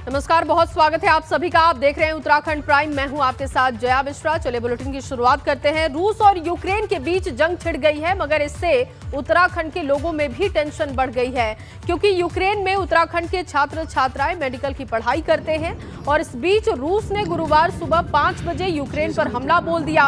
नमस्कार, बहुत स्वागत है आप सभी का। आप देख रहे हैं उत्तराखंड प्राइम। मैं हूं आपके साथ जया मिश्रा। चलिए बुलेटिन की शुरुआत करते हैं। रूस और यूक्रेन के बीच जंग छिड़ गई है, मगर इससे उत्तराखंड के लोगों में भी टेंशन बढ़ गई है, क्योंकि यूक्रेन में उत्तराखंड के छात्र छात्राएं मेडिकल की पढ़ाई करते हैं और इस बीच रूस ने गुरुवार सुबह 5 बजे यूक्रेन पर हमला बोल दिया।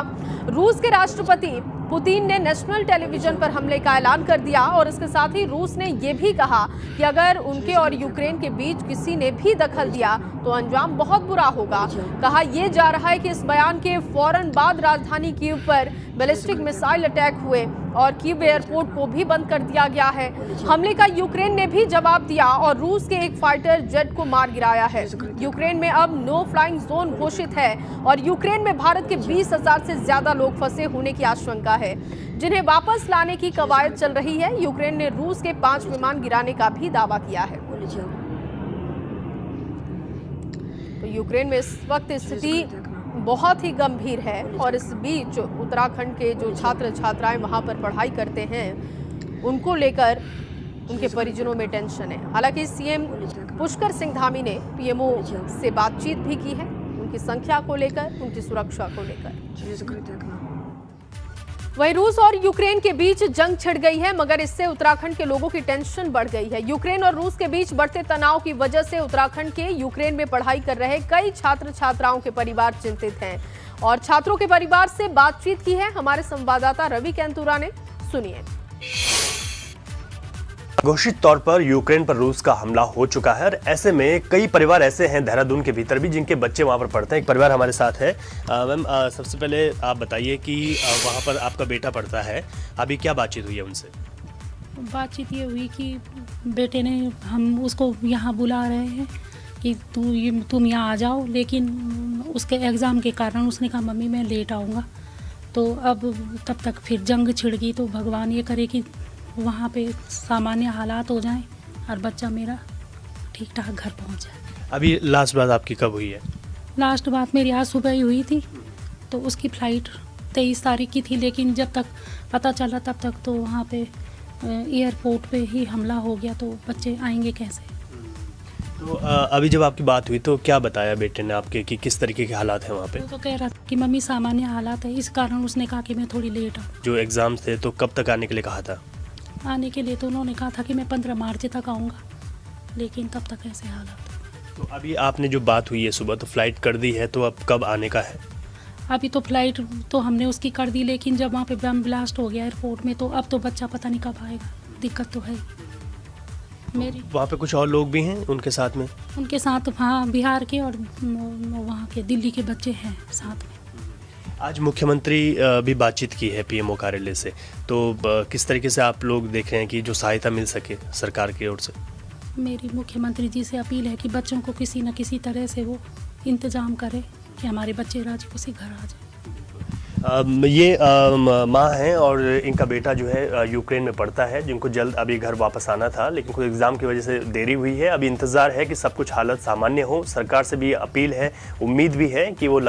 रूस के राष्ट्रपति पुतिन ने नेशनल टेलीविजन पर हमले का ऐलान कर दिया और इसके साथ ही रूस ने यह भी कहा कि अगर उनके और यूक्रेन के बीच किसी ने भी दखल दिया तो अंजाम बहुत बुरा होगा। कहा यह जा रहा है कि इस बयान के फौरन बाद राजधानी कीव पर बैलिस्टिक मिसाइल अटैक हुए और कीव एयरपोर्ट को भी बंद कर दिया गया है। हमले का यूक्रेन ने भी जवाब दिया और रूस के एक फाइटर जेट को मार गिराया है। यूक्रेन में अब नो फ्लाइंग जोन घोषित है और यूक्रेन में भारत के 20,000 से ज्यादा लोग फंसे होने की आशंका है, जिन्हें वापस लाने की कवायद चल रही है। यूक्रेन ने रूस के 5 विमान गिराने का भी दावा किया है। तो यूक्रेन में इस वक्त स्थिति बहुत ही गंभीर है और इस बीच उत्तराखंड के जो छात्र छात्राएं वहां पर पढ़ाई करते हैं, उनको लेकर उनके परिजनों में टेंशन है। हालांकि सीएम पुष्कर सिंह धामी ने पीएमओ से बातचीत भी की है, उनकी संख्या को लेकर, उनकी सुरक्षा को लेकर। वहीं रूस और यूक्रेन के बीच जंग छिड़ गई है, मगर इससे उत्तराखंड के लोगों की टेंशन बढ़ गई है। यूक्रेन और रूस के बीच बढ़ते तनाव की वजह से उत्तराखंड के यूक्रेन में पढ़ाई कर रहे कई छात्र छात्राओं के परिवार चिंतित हैं और छात्रों के परिवार से बातचीत की है हमारे संवाददाता रवि कैंतुरा ने। सुनिए। घोषित तौर पर यूक्रेन पर रूस का हमला हो चुका है और ऐसे में कई परिवार ऐसे हैं देहरादून के भीतर भी जिनके बच्चे वहां पर पढ़ते हैं। एक परिवार हमारे साथ है। मैम, सबसे पहले आप बताइए कि वहां पर आपका बेटा पढ़ता है, अभी क्या बातचीत हुई है उनसे? बातचीत ये हुई कि बेटे ने, हम उसको यहाँ बुला रहे हैं कि तुम यहाँ आ जाओ, लेकिन उसके एग्ज़ाम के कारण उसने कहा मम्मी मैं लेट आऊँगा। तो अब तब तक फिर जंग छिड़ गई। तो भगवान ये करे कि वहाँ पे सामान्य हालात हो जाएं और बच्चा मेरा ठीक ठाक घर पहुँच जाए। अभी लास्ट बात आपकी कब हुई है? लास्ट बात मेरी आज सुबह ही हुई थी। तो उसकी फ़्लाइट 23 तारीख की थी, लेकिन जब तक पता चला तब तक तो वहाँ पे एयरपोर्ट पे ही हमला हो गया। तो बच्चे आएंगे कैसे? तो अभी जब आपकी बात हुई तो क्या बताया बेटे ने आपके कि किस तरीके के हालात हैं वहाँ पे? तो कह रहा था कि मम्मी सामान्य हालात है, इस कारण उसने कहा कि मैं थोड़ी लेट आऊँ। जो एग्ज़ाम थे तो कब तक आने के लिए कहा था? आने के लिए तो उन्होंने कहा था कि मैं 15 मार्च तक आऊँगा, लेकिन तब तक ऐसे हालात। तो अभी आपने जो बात हुई है सुबह, तो फ्लाइट कर दी है, तो अब कब आने का है? अभी तो फ्लाइट तो हमने उसकी कर दी, लेकिन जब वहाँ पे बम ब्लास्ट हो गया एयरपोर्ट में, तो अब तो बच्चा पता नहीं कब आएगा। दिक्कत तो है मेरी। वहाँ पे कुछ और लोग भी हैं उनके साथ में? उनके साथ हाँ बिहार के और वहाँ के दिल्ली के बच्चे हैं साथ में। आज मुख्यमंत्री भी बातचीत की है पीएमओ कार्यालय से, तो किस तरीके से आप लोग देख रहे हैं कि जो सहायता मिल सके सरकार की ओर से? मेरी मुख्यमंत्री जी से अपील है कि बच्चों को किसी न किसी तरह से वो इंतज़ाम करे कि हमारे बच्चे राजी खुशी घर आ जाए। ये माँ हैं और इनका बेटा जो है यूक्रेन में पढ़ता है, जिनको जल्द अभी घर वापस आना था, लेकिन कुछ एग्ज़ाम की वजह से देरी हुई है। अभी इंतज़ार है कि सब कुछ हालत सामान्य हो। सरकार से भी अपील है, उम्मीद भी है कि वो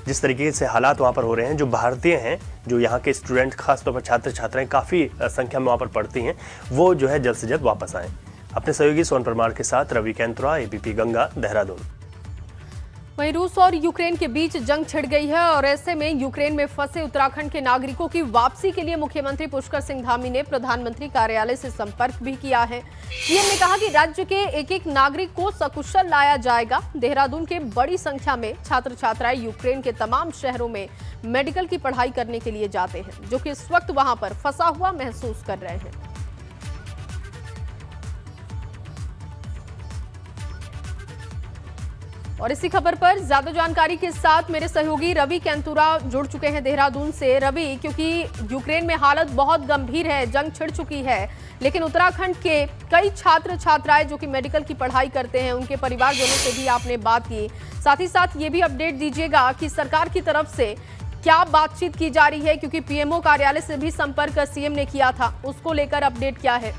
जिस तरीके से हालात वहाँ पर हो रहे हैं, जो भारतीय हैं, जो यहाँ के स्टूडेंट, खासतौर पर छात्र छात्राएँ काफ़ी संख्या में वहाँ पर पढ़ती हैं, वो जो है जल्द से जल्द वापस आएँ। अपने सहयोगी सोन परमार के साथ रवि कैंतुरा, एबीपी गंगा, देहरादून। वहीं रूस और यूक्रेन के बीच जंग छिड़ गई है और ऐसे में यूक्रेन में फंसे उत्तराखंड के नागरिकों की वापसी के लिए मुख्यमंत्री पुष्कर सिंह धामी ने प्रधानमंत्री कार्यालय से संपर्क भी किया है। सीएम ने कहा कि राज्य के एक एक नागरिक को सकुशल लाया जाएगा। देहरादून के बड़ी संख्या में छात्र छात्राएं यूक्रेन के तमाम शहरों में मेडिकल की पढ़ाई करने के लिए जाते हैं, जो कि इस वक्त वहां पर फंसा हुआ महसूस कर रहे हैं। और इसी खबर पर ज्यादा जानकारी के साथ मेरे सहयोगी रवि कैंतुरा जुड़ चुके हैं देहरादून से। रवि, क्योंकि यूक्रेन में हालत बहुत गंभीर है, जंग छिड़ चुकी है, लेकिन उत्तराखंड के कई छात्र छात्राएं जो कि मेडिकल की पढ़ाई करते हैं, उनके परिवारजनों से भी आपने बात की। साथ ही साथ ये भी अपडेट दीजिएगा कि सरकार की तरफ से क्या बातचीत की जा रही है, क्योंकि पीएमओ कार्यालय से भी संपर्क सीएम ने किया था, उसको लेकर अपडेट क्या है?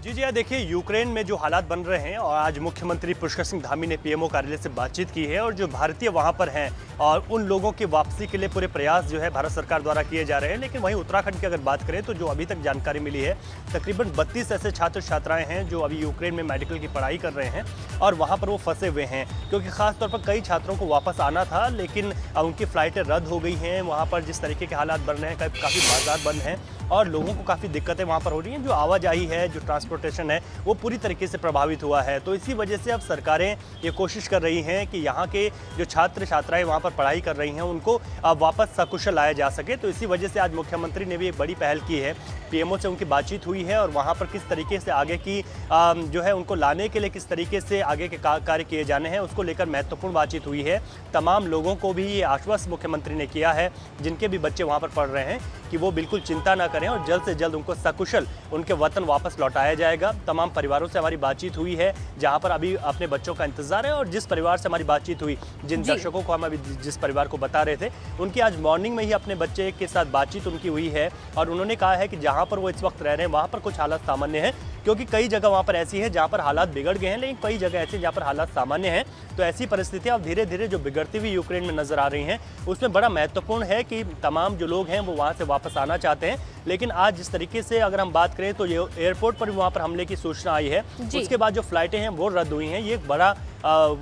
जी जी, देखिए यूक्रेन में जो हालात बन रहे हैं और आज मुख्यमंत्री पुष्कर सिंह धामी ने पीएमओ कार्यालय से बातचीत की है और जो भारतीय वहां पर हैं और उन लोगों की वापसी के लिए पूरे प्रयास जो है भारत सरकार द्वारा किए जा रहे हैं। लेकिन वहीं उत्तराखंड की अगर बात करें तो जो अभी तक जानकारी मिली है, तकरीबन 32 ऐसे छात्र छात्राएं हैं जो अभी यूक्रेन में मेडिकल की पढ़ाई कर रहे हैं और वहाँ पर वो फंसे हुए हैं, क्योंकि खासतौर पर कई छात्रों को वापस आना था लेकिन उनकी फ्लाइटें रद्द हो गई हैं। वहाँ पर जिस तरीके के हालात बन रहे हैं, काफ़ी बाजार बंद हैं और लोगों को काफ़ी दिक्कतें वहाँ पर हो रही हैं। जो आवाजाही है, जो ट्रांसपोर्टेशन है, वो पूरी तरीके से प्रभावित हुआ है। तो इसी वजह से अब सरकारें ये कोशिश कर रही हैं कि यहाँ के जो छात्र छात्राएं वहाँ पर पढ़ाई कर रही हैं उनको वापस सकुशल लाया जा सके। तो इसी वजह से आज मुख्यमंत्री ने भी एक बड़ी पहल की है। पीएमओ से उनकी बातचीत हुई है और वहाँ पर किस तरीके से आगे की जो है उनको लाने के लिए किस तरीके से आगे के कार्य किए जाने हैं उसको लेकर महत्वपूर्ण बातचीत हुई है। तमाम लोगों को भी ये आश्वस्त मुख्यमंत्री ने किया है जिनके भी बच्चे वहाँ पर पढ़ रहे हैं कि वो बिल्कुल चिंता ना करें और जल्द से जल्द उनको सकुशल उनके वतन वापस लौटाया जाएगा। तमाम परिवारों से हमारी बातचीत हुई है जहां पर अभी अपने बच्चों का इंतजार है और जिस परिवार से हमारी बातचीत हुई, जिन दर्शकों को हम अभी जिस परिवार को बता रहे थे, उनकी आज मॉर्निंग में ही अपने बच्चे के साथ बातचीत उनकी हुई है और उन्होंने कहा है कि जहां पर वो इस वक्त रह रहे हैं वहां पर कुछ हालात सामान्य हैं, क्योंकि कई जगह वहाँ पर ऐसी है जहाँ पर हालात बिगड़ गए हैं लेकिन कई जगह ऐसी जहाँ पर हालात सामान्य हैं। तो ऐसी परिस्थितियाँ अब धीरे धीरे जो बिगड़ती हुई यूक्रेन में नजर आ रही हैं उसमें बड़ा महत्वपूर्ण है कि तमाम जो लोग हैं वो वहाँ से वापस आना चाहते हैं। लेकिन आज जिस तरीके से अगर हम बात करें तो ये एयरपोर्ट पर भी वहाँ पर हमले की सूचना आई है, उसके बाद जो फ्लाइटें हैं वो रद्द हुई हैं। ये एक बड़ा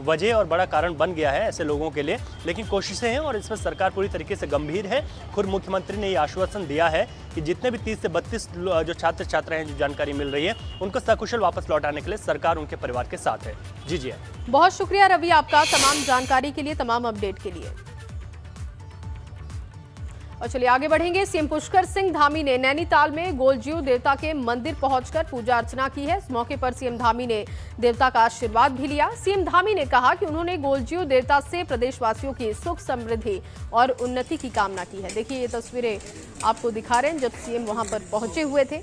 वजह और बड़ा कारण बन गया है ऐसे लोगों के लिए। लेकिन कोशिशें हैं और इसमें सरकार पूरी तरीके से गंभीर है। खुद मुख्यमंत्री ने ये आश्वासन दिया है कि जितने भी 30 से 32 जो छात्र छात्राएं हैं, जो जानकारी मिल रही है, उनको सकुशल वापस लौटाने के लिए सरकार उनके परिवार के साथ है। जी जी, बहुत शुक्रिया रवि आपका तमाम जानकारी के लिए, तमाम अपडेट के लिए। और चलिए आगे बढ़ेंगे। सीएम पुष्कर सिंह धामी ने नैनीताल में गोलजीव देवता के मंदिर पहुंचकर पूजा अर्चना की है। इस मौके पर सीएम धामी ने देवता का आशीर्वाद भी लिया। सीएम धामी ने कहा कि उन्होंने गोलजीव देवता से प्रदेशवासियों की सुख समृद्धि और उन्नति की कामना की है। देखिए ये तस्वीरें आपको दिखा रहे हैं जब सीएम वहां पर पहुंचे हुए थे,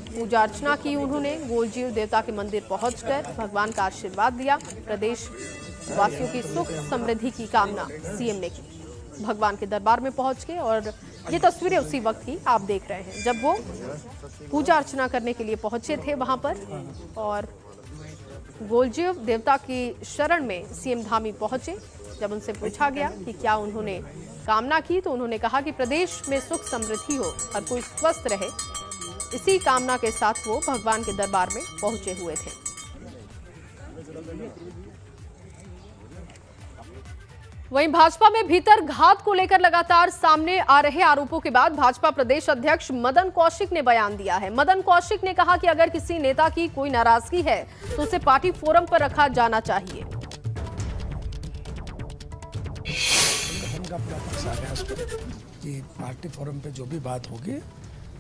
पूजा अर्चना की उन्होंने। गोलजीव देवता के मंदिर पहुंचकर भगवान का आशीर्वाद लिया। प्रदेश वासियों की सुख समृद्धि की कामना सीएम ने की भगवान के दरबार में पहुंच के। और ये तस्वीरें उसी वक्त की आप देख रहे हैं जब वो पूजा अर्चना करने के लिए पहुंचे थे वहां पर। और गोलजीव देवता की शरण में सीएम धामी पहुंचे। जब उनसे पूछा गया कि क्या उन्होंने कामना की तो उन्होंने कहा कि प्रदेश में सुख समृद्धि हो, हर कोई स्वस्थ रहे, इसी कामना के साथ वो भगवान के दरबार में पहुंचे हुए थे। वहीं भाजपा में भीतर घात को लेकर लगातार सामने आ रहे आरोपों के बाद भाजपा प्रदेश अध्यक्ष मदन कौशिक ने बयान दिया है। मदन कौशिक ने कहा कि अगर किसी नेता की कोई नाराजगी है तो उसे पार्टी फोरम पर रखा जाना चाहिए। कि पार्टी फोरम पे जो भी बात होगी,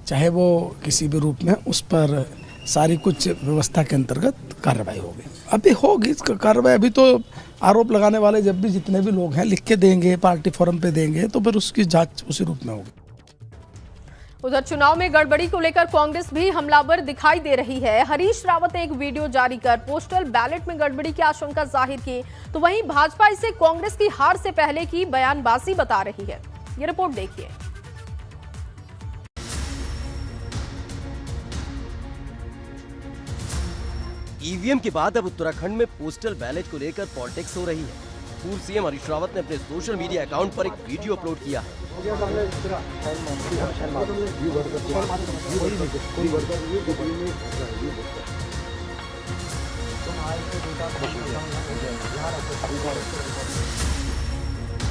चाहे वो किसी भी रूप में, उस पर सारी कुछ व्यवस्था के अंतर्गत कार्रवाई होगी। अभी होगी इसका कार्रवाई। अभी तो आरोप लगाने वाले जब भी जितने भी लोग हैं लिख के देंगे, पार्टी फोरम पे देंगे, तो फिर उसकी जांच उसी रूप में होगी। उधर चुनाव में गड़बड़ी को लेकर कांग्रेस भी हमलावर दिखाई दे रही है। हरीश रावत ने एक वीडियो जारी कर पोस्टल बैलेट में गड़बड़ी की आशंका जाहिर की, तो वहीं भाजपा इसे कांग्रेस की हार से पहले की बयानबाजी बता रही है। ये रिपोर्ट देखिए। ईवीएम के बाद अब उत्तराखंड में पोस्टल बैलेट को लेकर पॉलिटिक्स हो रही है। पूर्व सीएम हरीश रावत ने अपने सोशल मीडिया अकाउंट पर एक वीडियो अपलोड किया है।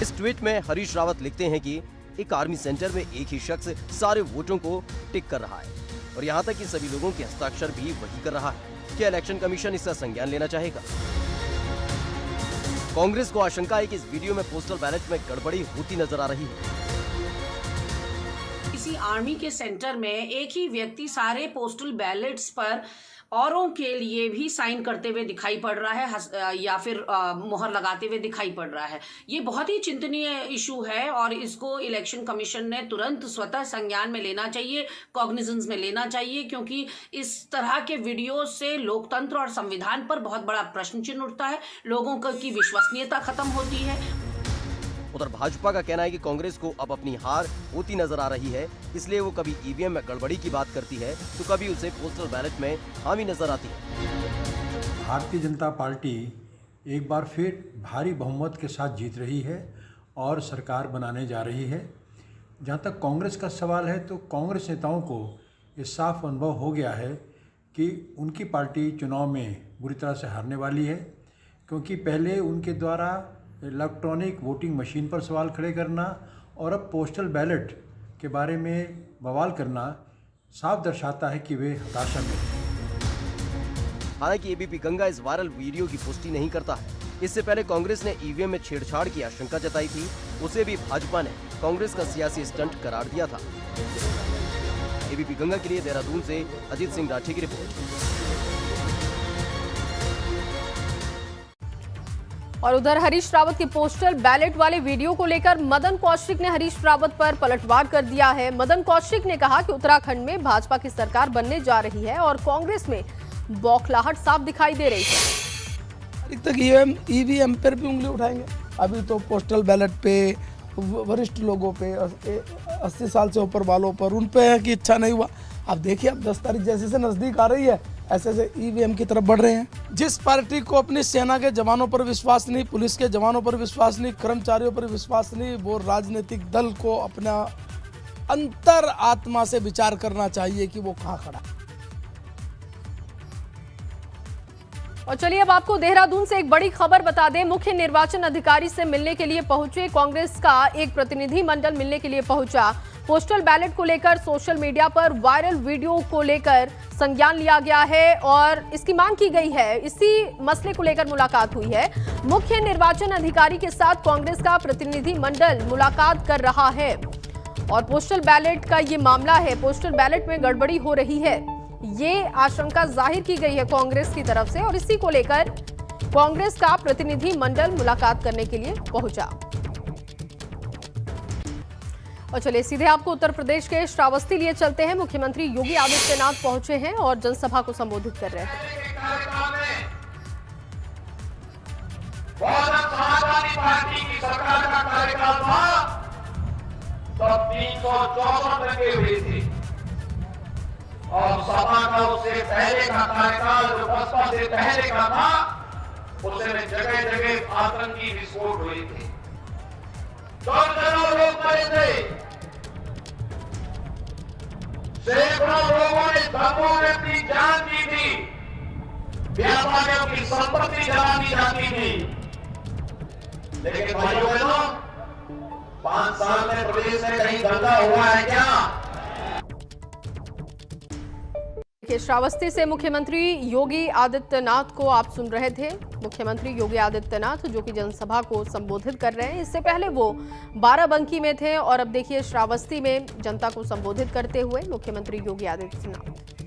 इस ट्वीट में हरीश रावत लिखते हैं कि एक आर्मी सेंटर में एक ही शख्स सारे वोटों को टिक कर रहा है और यहाँ तक कि सभी लोगों के हस्ताक्षर भी वही कर रहा है। क्या इलेक्शन कमीशन इसका संज्ञान लेना चाहेगा? कांग्रेस को आशंका है कि इस वीडियो में पोस्टल बैलेट में गड़बड़ी होती नजर आ रही है। किसी आर्मी के सेंटर में एक ही व्यक्ति सारे पोस्टल बैलेट्स पर औरों के लिए भी साइन करते हुए दिखाई पड़ रहा है या फिर मोहर लगाते हुए दिखाई पड़ रहा है। ये बहुत ही चिंतनीय इशू है और इसको इलेक्शन कमीशन ने तुरंत स्वतः संज्ञान में लेना चाहिए, कॉग्निजेंस में लेना चाहिए, क्योंकि इस तरह के वीडियो से लोकतंत्र और संविधान पर बहुत बड़ा प्रश्न चिन्ह उठता है। लोगों की विश्वसनीयता खत्म होती है। उधर भाजपा का कहना है कि कांग्रेस को अब अपनी हार होती नजर आ रही है, इसलिए वो कभी ईवीएम में गड़बड़ी की बात करती है तो कभी उसे पोस्टल बैलेट में हामी नजर आती है। भारतीय जनता पार्टी एक बार फिर भारी बहुमत के साथ जीत रही है और सरकार बनाने जा रही है। जहाँ तक कांग्रेस का सवाल है तो कांग्रेस नेताओं को ये साफ अनुभव हो गया है कि उनकी पार्टी चुनाव में बुरी तरह से हारने वाली है, क्योंकि पहले उनके द्वारा इलेक्ट्रॉनिक वोटिंग मशीन पर सवाल खड़े करना और अब पोस्टल बैलेट के बारे में बवाल करना साफ दर्शाता है कि वे हताशा में हैं। हालांकि एबीपी गंगा इस वायरल वीडियो की पुष्टि नहीं करता है। इससे पहले कांग्रेस ने ईवीएम में छेड़छाड़ की आशंका जताई थी, उसे भी भाजपा ने कांग्रेस का सियासी स्टंट करार दिया था। एबीपी गंगा के लिए देहरादून से अजीत सिंह राठी की रिपोर्ट। और उधर हरीश रावत की पोस्टल बैलेट वाले वीडियो को लेकर मदन कौशिक ने हरीश रावत पर पलटवार कर दिया है। मदन कौशिक ने कहा कि उत्तराखंड में भाजपा की सरकार बनने जा रही है और कांग्रेस में बौखलाहट साफ दिखाई दे रही है। तक ईवीएम पर भी उंगली उठाएंगे। अभी तो पोस्टल बैलेट पे वरिष्ठ लोगों पे 80 साल से ऊपर वालों पर उन पे की इच्छा नहीं हुआ। अब देखिए, अब 10 तारीख जैसे से नजदीक आ रही है ऐसे से ईवीएम की तरफ बढ़ रहे हैं। जिस पार्टी को अपनी सेना के जवानों पर विश्वास नहीं, पुलिस के जवानों पर विश्वास नहीं, कर्मचारियों पर विश्वास नहीं, वो राजनीतिक दल को अपना अंतर आत्मा से विचार करना चाहिए कि वो कहाँ खड़ा है। और चलिए अब आपको देहरादून से एक बड़ी खबर बता दें। मुख्य निर्वाचन अधिकारी से मिलने के लिए पहुंचे कांग्रेस का एक प्रतिनिधि मंडल मिलने के लिए पहुंचा। पोस्टल बैलेट को लेकर सोशल मीडिया पर वायरल वीडियो को लेकर संज्ञान लिया गया है और इसकी मांग की गई है। इसी मसले को लेकर मुलाकात हुई है। मुख्य निर्वाचन अधिकारी के साथ कांग्रेस का प्रतिनिधि मंडल मुलाकात कर रहा है और पोस्टल बैलेट का ये मामला है। पोस्टल बैलेट में गड़बड़ी हो रही है, ये आशंका जाहिर की गई है कांग्रेस की तरफ से और इसी को लेकर कांग्रेस का प्रतिनिधि मंडल मुलाकात करने के लिए पहुंचा। और चलिए सीधे आपको उत्तर प्रदेश के श्रावस्ती लिए चलते हैं। मुख्यमंत्री योगी आदित्यनाथ पहुंचे हैं और जनसभा को संबोधित कर रहे हैं। समाजवादी पार्टी की सरकार का कार्यकाल था तो 364 लगे हुए थे और सपा का उससे पहले का कार्यकाल जो बसपा से पहले का था उसमें जगह जगह आतंकी विस्फोट हुए थे, दर्जनों लोग मरे थे, सैकड़ों लोगों ने दंगों में अपनी जान दी थी, व्यापारियों की संपत्ति जला दी जाती थी। लेकिन भाइयों बहनों, 5 साल में प्रदेश में कहीं दंगा हुआ है क्या? श्रावस्ती से मुख्यमंत्री योगी आदित्यनाथ को आप सुन रहे थे। मुख्यमंत्री योगी आदित्यनाथ जो कि जनसभा को संबोधित कर रहे हैं। इससे पहले वो बाराबंकी में थे और अब देखिए श्रावस्ती में जनता को संबोधित करते हुए मुख्यमंत्री योगी आदित्यनाथ।